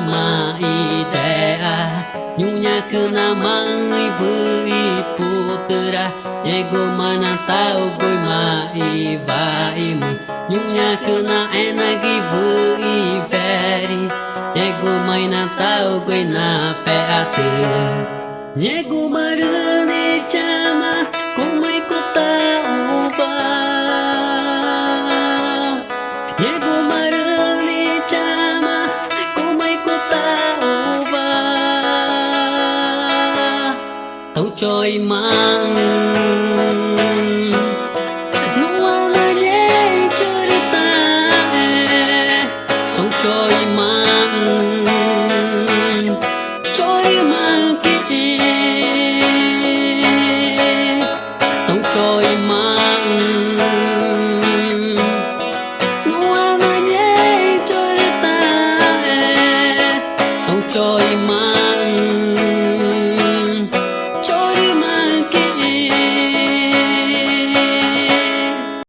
ma idea Nhunya kena mai vui putra Yego mana tau goi mai vai mu Nhunya kena enagi vui veri Yego mai na tau goi na peate Yego marane chama komai kota uva Yego marane chama komai kota uva Tau choi mang Nuala ye chorita Tau choi mang Chori mang ki Tau choi mang Nuala ye chorita Tau choi mang